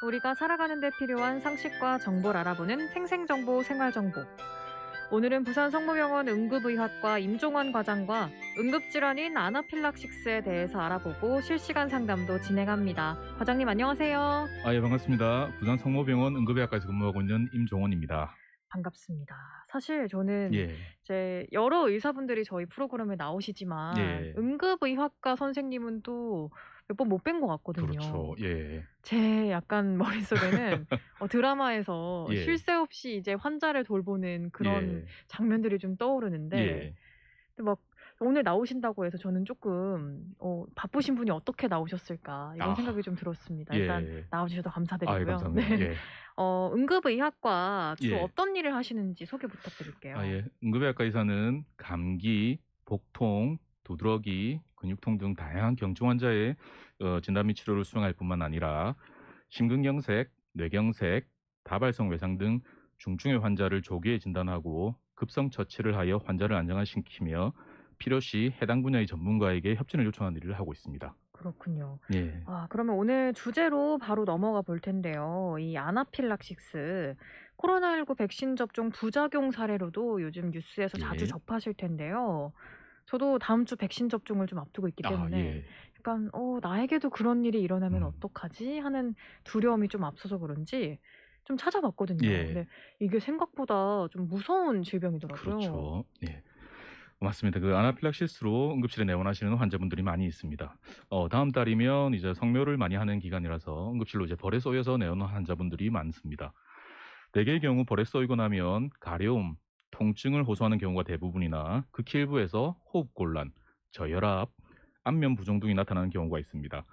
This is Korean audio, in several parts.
우리가 살아가는 데 필요한 상식과 정보를 알아보는 생생정보 생활정보. 오늘은 부산 성모병원 응급의학과 임종원 과장과 응급질환인 아나필락시스에 대해서 알아보고 실시간 상담도 진행합니다. 과장님 안녕하세요. 예, 반갑습니다. 부산 성모병원 응급의학과에서 근무하고 있는 임종원입니다. 반갑습니다. 사실 저는 예, 이제 여러 의사분들이 저희 프로그램에 나오시지만 예, 응급의학과 선생님은 또 몇 번 못 뵌 것 같거든요. 그렇죠. 예, 제 약간 머릿속에는 드라마에서 쉴 예, 새 없이 이제 환자를 돌보는 그런 예, 장면들이 좀 떠오르는데 예. 근데 막 오늘 나오신다고 해서 저는 쪼끔 '바쁘신 분이 어떻게 나오셨을까.' 이런 아, 생각이 좀 들었습니다. 일단 예. 나와 주셔서 예, 감사드리고요. 감사합니다. 네. 예, 응급의학과 주로 예. 어떤 일을 하시는지 소개 부탁드릴게요. 예. 응급의학과 의사는 감기, 복통, 두드러기, 근육통 등 다양한 경증 환자의 진단 및 치료를 수행할 뿐만 아니라 심근경색, 뇌경색, 다발성 외상 등 중증의 환자를 조기에 진단하고 급성 처치를 하여 환자를 안정화시키며 필요시 해당 분야의 전문가에게 협진을 요청하는 일을 하고 있습니다. 그렇군요. 예. 그러면 오늘 주제로 바로 넘어가 볼 텐데요. 이 아나필락시스 코로나19 백신 접종 부작용 사례로도 요즘 뉴스에서 자주 예. 접하실 텐데요. 저도 다음 주 백신 접종을 좀 앞두고 있기 때문에 예. 약간 '나에게도 그런 일이 일어나면 음. 어떡하지?' 하는 두려움이 좀 앞서서 그런지 좀 찾아봤거든요. 예. 근데 이게 생각보다 좀 무서운 질병이더라고요. 그렇죠. 예. 맞습니다. 그 아나필락시스로 응급실에 내원하시는 환자분들이 많이 있습니다. 다음 달이면 이제 성묘를 많이 하는 기간이라서 응급실로 이제 벌에 쏘여서 내원하는 환자분들이 많습니다. 대개의 경우 벌에 쏘이고 나면 가려움, 통증을 호소하는 경우가 대부분이나 극히 일부에서 호흡곤란, 저혈압, 안면 부종 등이 나타나는 경우가 있습니다.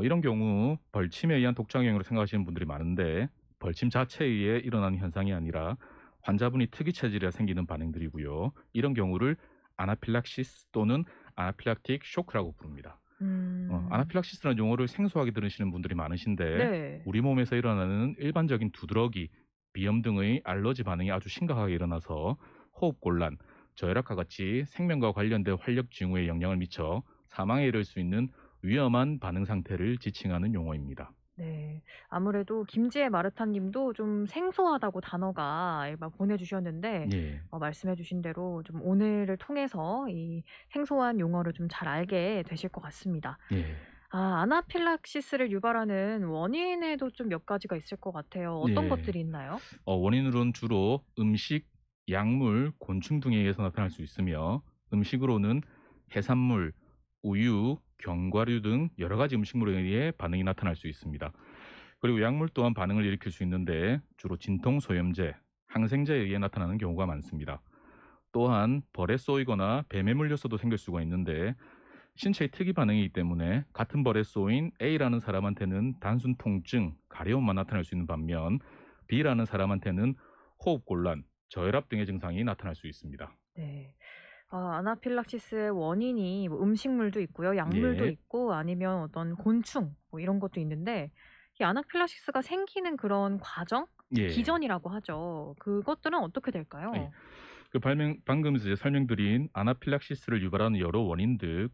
이런 경우 벌침에 의한 독창행으로 생각하시는 분들이 많은데 벌침 자체에 의해 일어나는 현상이 아니라 환자분이 특이 체질이라 생기는 반응들이고요. 이런 경우를 아나필락시스 또는 아나필락틱 쇼크라고 부릅니다. 음. 아나필락시스라는 용어를 생소하게 들으시는 분들이 많으신데 네. 우리 몸에서 일어나는 일반적인 두드러기, 비염 등의 알러지 반응이 아주 심각하게 일어나서 호흡곤란, 저혈압과 같이 생명과 관련된 활력 징후에 영향을 미쳐 사망에 이를 수 있는 위험한 반응 상태를 지칭하는 용어입니다. 네. 아무래도 김지혜 마르타 님도 좀 생소하다고 단어가 막 보내 주셨는데 예. 말씀해 주신 대로 좀 오늘을 통해서 이 생소한 용어를 좀 잘 알게 되실 것 같습니다. 예. 아나필락시스를 유발하는 원인에도 좀 몇 가지가 있을 것 같아요. 어떤 예. 것들이 있나요? 원인으로는 주로 음식, 약물, 곤충 등에 의해서 나타날 수 있으며 음식으로는 해산물, 우유, 견과류 등 여러 가지 음식물에 의해 반응이 나타날 수 있습니다. 그리고 약물 또한 반응을 일으킬 수 있는데 주로 진통소염제, 항생제에 의해 나타나는 경우가 많습니다. 또한 벌에 쏘이거나 뱀에 물려서도 생길 수가 있는데 신체의 특이 반응이기 때문에 같은 벌에 쏘인 A라는 사람한테는 단순 통증, 가려움만 나타날 수 있는 반면 B라는 사람한테는 호흡곤란, 저혈압 등의 증상이 나타날 수 있습니다. 네. 아나필락시스의 원인이 뭐 음식물도 있고요. 약물도 예, 있고 아니면 어떤 곤충 뭐 이런 것도 있는데 이 아나필락시스가 생기는 그런 과정? 예, 기전이라고 하죠. 그것들은 어떻게 예. 될까요? 방금 이제 설명드린 아나필락시스를 유발하는 여러 원인들,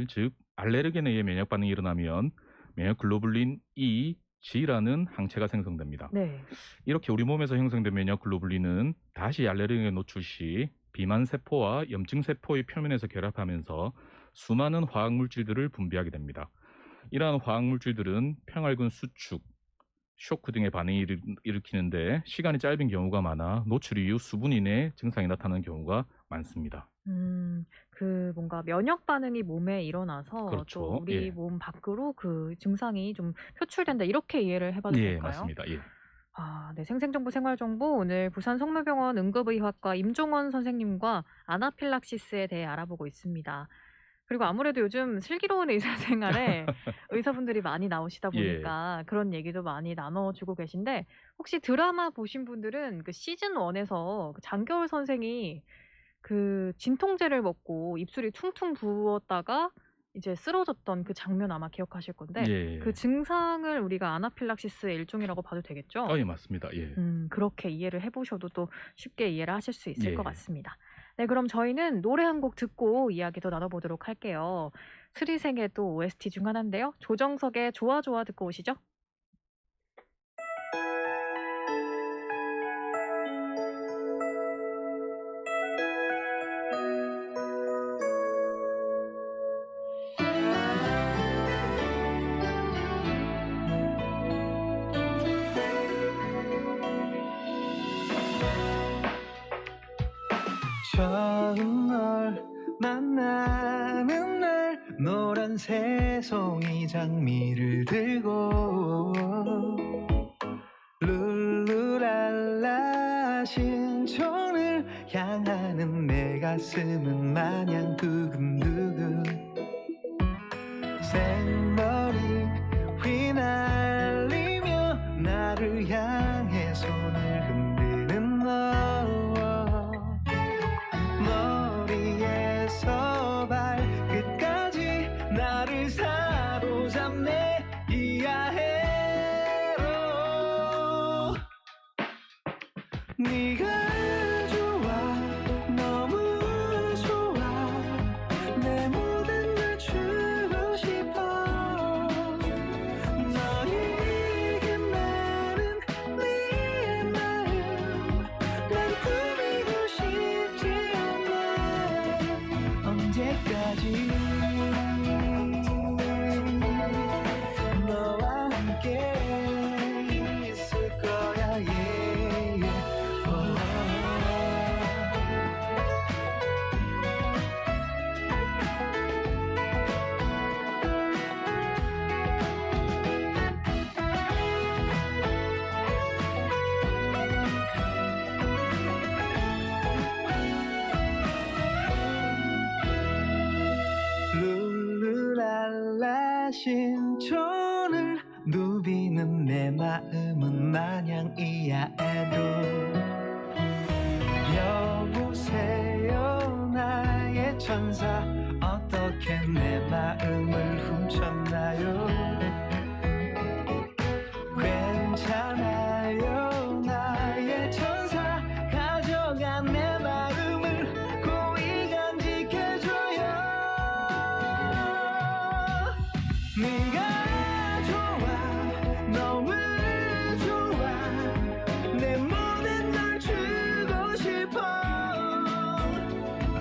즉 알레르겐에 의해 면역 반응이 일어나면 면역 글로불린 E, G라는 항체가 생성됩니다. 네. 이렇게 우리 몸에서 형성된 면역 글로불린은 다시 알레르기에 노출 시 비만 세포와 염증 세포의 표면에서 결합하면서 수많은 화학 물질들을 분비하게 됩니다. 이러한 화학 물질들은 평활근 수축, 쇼크 등의 반응을 일으키는데 시간이 짧은 경우가 많아 노출 이후 수분 이내에 증상이 나타나는 경우가 많습니다. 그 뭔가 면역 반응이 몸에 일어나서 또 그렇죠. 우리 예. 몸 밖으로 그 증상이 좀 표출된다 이렇게 이해를 해 봐도 예, 될까요? 맞습니다. 예. 네. 생생정보 생활정보 오늘 부산 성모병원 응급의학과 임종원 선생님과 아나필락시스에 대해 알아보고 있습니다. 그리고 아무래도 요즘 슬기로운 의사생활에 의사분들이 많이 나오시다 예. 보니까 그런 얘기도 많이 나눠 주고 계신데 혹시 드라마 보신 분들은 그 시즌 1 에서 그 장겨울 선생이 그 진통제를 먹고 입술이 퉁퉁 부었다가 이제 쓰러졌던 그 장면 아마 기억하실 건데 그 예. 증상을 우리가 아나필락시스의 일종이라고 봐도 되겠죠? 예, 맞습니다. 예. 그렇게 이해를 해 보셔도 또 쉽게 이해를 하실 수 있을 것 예. 같습니다. 네 그럼 저희는 노래 한 곡 듣고 이야기 더 나눠 보도록 할게요. 스리생의 또 OST 중 하나인데요. 조정석의 좋아 좋아 듣고 오시죠. 처음 널 만나는 날 노란 새송이 장미를 들고 룰루랄라 신촌을 향하는 내 가슴은 마냥 두근두근 생머리 휘날리며 나를 향해 손을 흔드는 너 머리에서 발끝까지 나를 사로잡네 이하해로 네가 좋아 너무 좋아 내 모든 걸 주고 싶어 너에게 많은 내 마음 난 꾸미고 싶지 않아 언제까지 너와 함께 있을 거야 yeah. 룰루랄라 신촌을 누비는 내 마음은 마냥 이하에도 여보세요 나의 천사 어떻게 내 마음을 훔쳤나요 괜찮아요 나의 천사 가져간 내 마음을 고이 간직해줘요 네가 좋아 너무 좋아 내 모든 걸 주고 싶어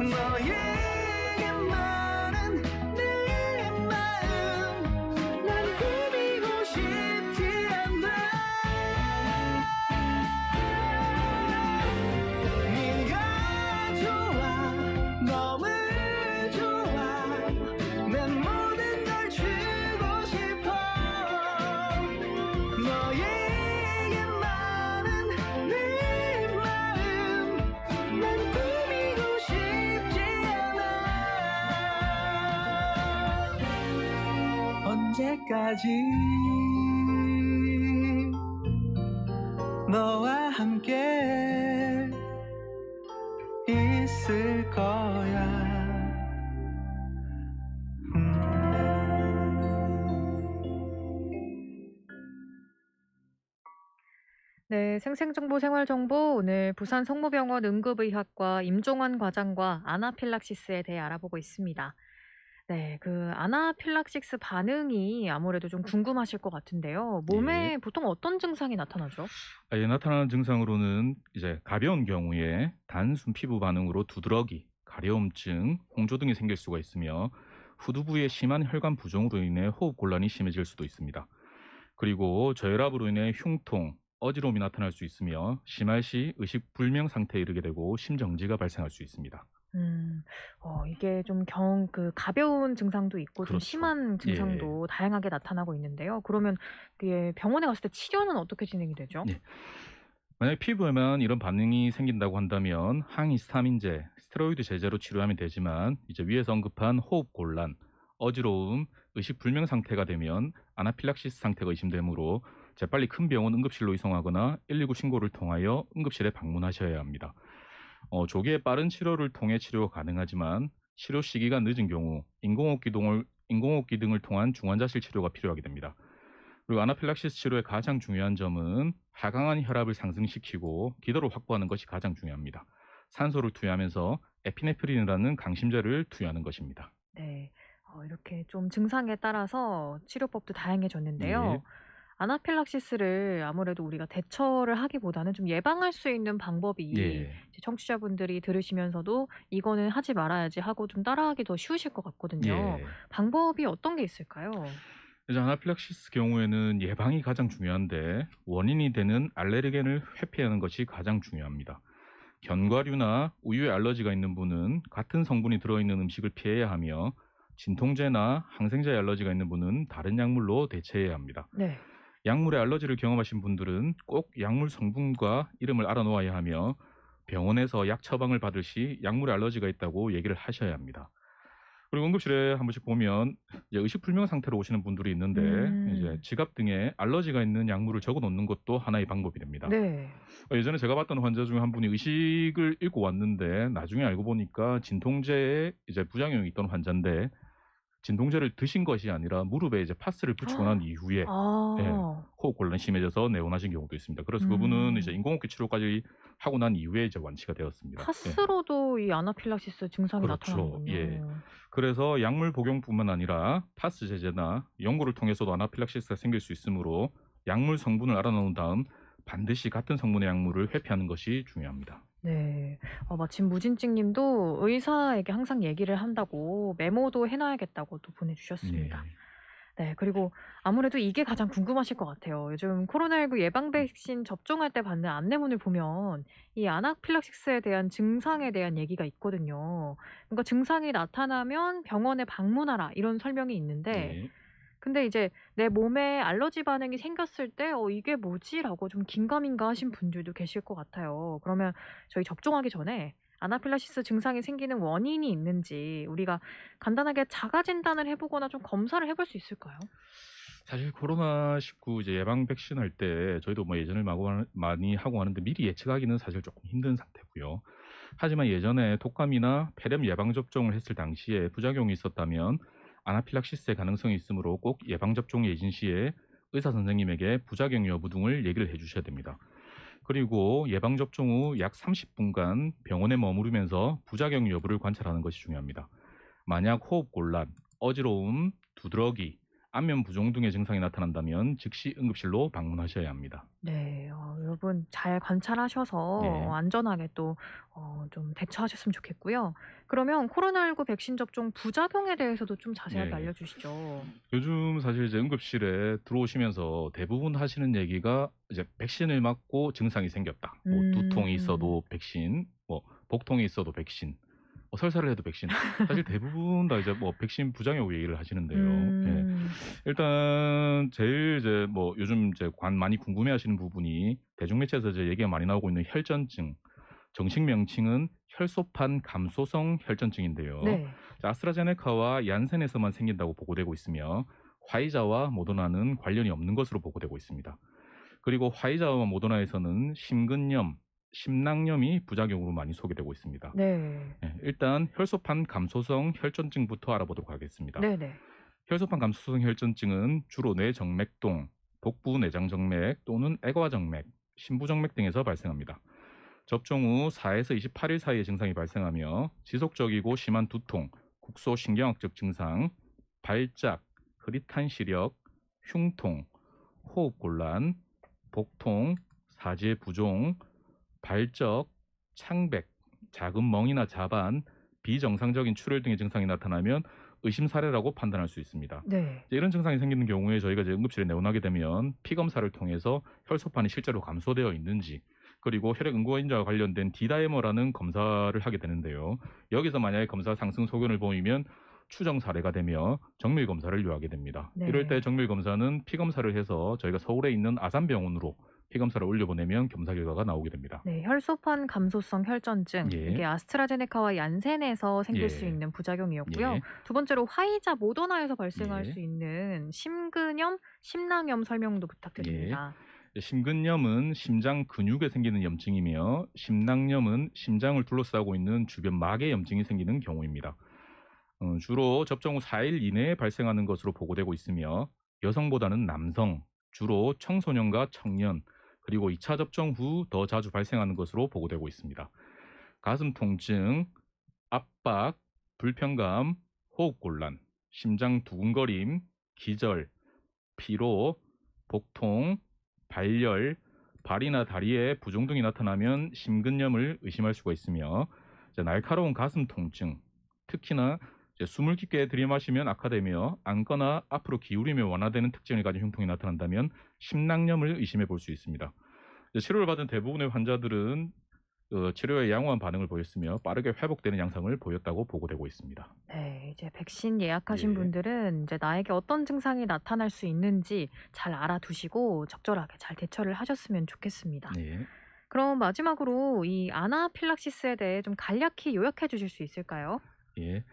너에게 많은 내 마음 난 꾸미고 싶지 않아 네가 좋아 너무 좋아 내 모든 걸 주고 싶어 너에게 많은 내 마음 난 꾸미고 싶지 않아 언제까지 너와 함께 있을 거야 네, 생생정보 생활정보 오늘 부산 성모병원 응급의학과 임종원 과장과 아나필락시스에 대해 알아보고 있습니다. 네, 그 아나필락시스 반응이 아무래도 좀 궁금하실 것 같은데요. 예. 몸에 보통 어떤 증상이 나타나죠? 예, 나타나는 증상으로는 이제 가벼운 경우에 단순 피부 반응으로 두드러기, 가려움증, 홍조 등이 생길 수가 있으며 후두부의 심한 혈관 부종으로 인해 호흡 곤란이 심해질 수도 있습니다. 그리고 저혈압으로 인해 흉통, 어지러움이 나타날 수 있으며 심할 시 의식불명 상태에 이르게 되고 심정지가 발생할 수 있습니다. 이게 좀 가벼운 증상도 있고 좀 그렇죠. 심한 예. 증상도 다양하게 나타나고 있는데요. 그러면 그게 병원에 갔을 때 치료는 어떻게 진행이 되죠? 예. 만약 피부에만 이런 반응이 생긴다고 한다면 항히스타민제, 스테로이드 제제로 치료하면 되지만 이제 위에서 언급한 호흡 곤란, 어지러움, 의식불명 상태가 되면 아나필락시스 상태가 의심되므로 재빨리 큰 병원 응급실로 이송하거나 119 신고를 통하여 응급실에 방문하셔야 합니다. 조기에 빠른 치료를 통해 치료가 가능하지만 치료 시기가 늦은 경우 인공호흡기 등을 통한 중환자실 치료가 필요하게 됩니다. 그리고 아나필락시스 치료의 가장 중요한 점은 하강한 혈압을 상승시키고 기도를 확보하는 것이 가장 중요합니다. 산소를 투여하면서 에피네프린이라는 강심제를 투여하는 것입니다. 네. 이렇게 좀 증상에 따라서 치료법도 다양해졌는데요. 예. 아나필락시스를 아무래도 우리가 대처를 하기보다는 좀 예방할 수 있는 방법이 예. 이제 청취자분들이 들으시면서도 '이거는 하지 말아야지.' 하고 좀 따라하기 더 쉬우실 것 같거든요. 예. 방법이 어떤 게 있을까요? 이제 아나필락시스 경우에는 예방이 가장 중요한데 원인이 되는 알레르겐을 회피하는 것이 가장 중요합니다. 견과류나 우유에 알러지가 있는 분은 같은 성분이 들어있는 음식을 피해야 하며 진통제나 항생제에 알러지가 있는 분은 다른 약물로 대체해야 합니다. 네. 약물에 알러지를 경험하신 분들은 꼭 약물 성분과 이름을 알아놓아야 하며 병원에서 약 처방을 받을 시 약물에 알러지가 있다고 얘기를 하셔야 합니다. 그리고 응급실에 한 번씩 보면 이제 의식불명 상태로 오시는 분들이 있는데 이제 지갑 등에 알러지가 있는 약물을 적어 놓는 것도 하나의 방법이 됩니다. 네. 예전에 제가 봤던 환자 중에 한 분이 의식을 잃고 왔는데 나중에 알고 보니까 진통제에 이제 부작용이 있던 환자인데 진통제를 드신 것이 아니라 무릎에 이제 파스를 붙이고 난 이후에 아. 호흡 곤란이 심해져서 내원하신 경우도 있습니다. 그래서 그분은 이제 인공호흡기 치료까지 하고 난 이후에 이제 완치가 되었습니다. 파스로도 이 아나필락시스 증상이 그렇죠. 나타나는군요. 예. 그래서 약물 복용뿐만 아니라 파스 제제나 연고를 통해서도 아나필락시스가 생길 수 있으므로 약물 성분을 알아놓은 다음 반드시 같은 성분의 약물을 회피하는 것이 중요합니다. 네. 마침 무진증 님도 의사에게 항상 얘기를 한다고 메모도 해 놔야겠다고 또 보내 주셨습니다. 예. 네. 그리고 아무래도 이게 가장 궁금하실 것 같아요. 요즘 코로나19 예방 백신 접종할 때 받는 안내문을 보면 이 아나필락시스에 대한 증상에 대한 얘기가 있거든요. 그러니까 "증상이 나타나면 병원에 방문하라." 이런 설명이 있는데 예. 근데 이제 내 몸에 알러지 반응이 생겼을 때 '이게 뭐지?'라고 좀 긴가민가 하신 분들도 계실 것 같아요. 그러면 저희 접종하기 전에 아나필라시스 증상이 생기는 원인이 있는지 우리가 간단하게 자가 진단을 해 보거나 좀 검사를 해볼 수 있을까요? 사실 코로나19 이제 예방 백신 할 때 저희도 뭐 예전에 많이 하고 하는데 미리 예측하기는 사실 조금 힘든 상태고요. 하지만 예전에 독감이나 폐렴 예방 접종을 했을 당시에 부작용이 있었다면 아나필락시스의 가능성이 있으므로 꼭 예방 접종 예진 시에 의사 선생님에게 부작용 여부 등을 얘기를 해 주셔야 됩니다. 그리고 예방 접종 후 약 30분간 병원에 머무르면서 부작용 여부를 관찰하는 것이 중요합니다. 만약 호흡 곤란, 어지러움, 두드러기, 안면 부종 등의 증상이 나타난다면 즉시 응급실로 방문하셔야 합니다. 네. 여러분 잘 관찰하셔서 예. 안전하게 또 좀 대처하셨으면 좋겠고요. 그러면 코로나19 백신 접종 부작용에 대해서도 좀 자세하게 예. 알려주시죠. 요즘 사실 이제 응급실에 들어오시면서 대부분 하시는 얘기가 이제 백신을 맞고 증상이 생겼다. 뭐 두통이 있어도 백신, 뭐 복통이 있어도 백신, 뭐 설사를 해도 백신. 사실 대부분 다 이제 뭐 백신 부작용 얘기를 하시는데요. 예. 일단 제일 이제 뭐 요즘 이제 많이 궁금해하시는 부분이 대중매체에서 이제 얘기가 많이 나오고 있는 혈전증. 정식 명칭은 혈소판 감소성 혈전증인데요. 네. 자, 아스트라제네카와 얀센에서만 생긴다고 보고되고 있으며 화이자와 모더나는 관련이 없는 것으로 보고되고 있습니다. 그리고 화이자와 모더나에서는 심근염, 심낭염이 부작용으로 많이 소개되고 있습니다. 네. 일단 혈소판 감소성 혈전증부터 알아보도록 하겠습니다. 네네. 혈소판 감소성 혈전증은 주로 뇌정맥동, 복부 내장정맥 또는 애과정맥, 심부정맥 등에서 발생합니다. 접종 후 4에서 28일 사이에 증상이 발생하며 지속적이고 심한 두통, 국소신경학적 증상, 발작, 흐릿한 시력, 흉통, 호흡곤란, 복통, 사지의 부종, 발적, 창백, 작은 멍이나 자반, 비정상적인 출혈 등의 증상이 나타나면 의심 사례라고 판단할 수 있습니다. 네. 이런 증상이 생기는 경우에 저희가 이제 응급실에 내원하게 되면 피 검사를 통해서 혈소판이 실제로 감소되어 있는지 그리고 혈액 응고인자와 관련된 D다이머라는 검사를 하게 되는데요. 여기서 만약에 검사 상승 소견을 보이면 추정 사례가 되며 정밀 검사를 요하게 됩니다. 네. 이럴 때 정밀 검사는 피 검사를 해서 저희가 서울에 있는 아산병원으로 피 검사를 올려보내면 검사 결과가 나오게 됩니다. 네, 혈소판 감소성 혈전증. 예. 이게 아스트라제네카와 얀센에서 생길 예. 수 있는 부작용이었고요. 예. 두 번째로 화이자 모더나에서 발생할 예. 수 있는 심근염, 심낭염 설명도 부탁드립니다. 심근염은 심장 근육에 생기는 염증이며 심낭염은 심장을 둘러싸고 있는 주변 막에 염증이 생기는 경우입니다. 주로 접종 후 4일 이내에 발생하는 것으로 보고되고 있으며 여성보다는 남성, 주로 청소년과 청년, 그리고 2차 접종 후 더 자주 발생하는 것으로 보고되고 있습니다. 가슴 통증, 압박, 불편감, 호흡곤란, 심장 두근거림, 기절, 피로, 복통, 발열, 발이나 다리에 부종 등이 나타나면 심근염을 의심할 수가 있으며 날카로운 가슴 통증, 특히나 숨을 깊게 들이마시면 악화되며 앉거나 앞으로 기울이며 완화되는 특징을 가진 흉통이 나타난다면 심낭염을 의심해 볼 수 있습니다. 치료를 받은 대부분의 환자들은 치료에 양호한 반응을 보였으며 빠르게 회복되는 양상을 보였다고 보고되고 있습니다. 네, 이제 백신 예약하신 예. 분들은 이제 나에게 어떤 증상이 나타날 수 있는지 잘 알아두시고 적절하게 잘 대처를 하셨으면 좋겠습니다. 네. 그럼 마지막으로 이 아나필락시스에 대해 좀 간략히 요약해 주실 수 있을까요? 예.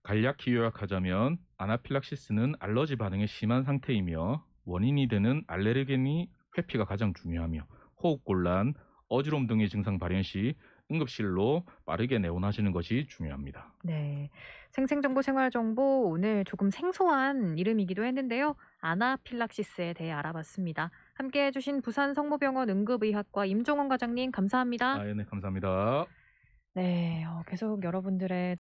간략히 요약하자면 아나필락시스는 알러지 반응이 심한 상태이며 원인이 되는 알레르겐이 회피가 가장 중요하며 호흡곤란, 어지러움 등의 증상 발현 시 응급실로 빠르게 내원하시는 것이 중요합니다. 네. 생생정보, 생활정보 오늘 조금 생소한 이름이기도 했는데요. 아나필락시스에 대해 알아봤습니다. 함께 해주신 부산 성모병원 응급의학과 임종원 과장님 감사합니다. 네, 감사합니다. 네, 계속 여러분들의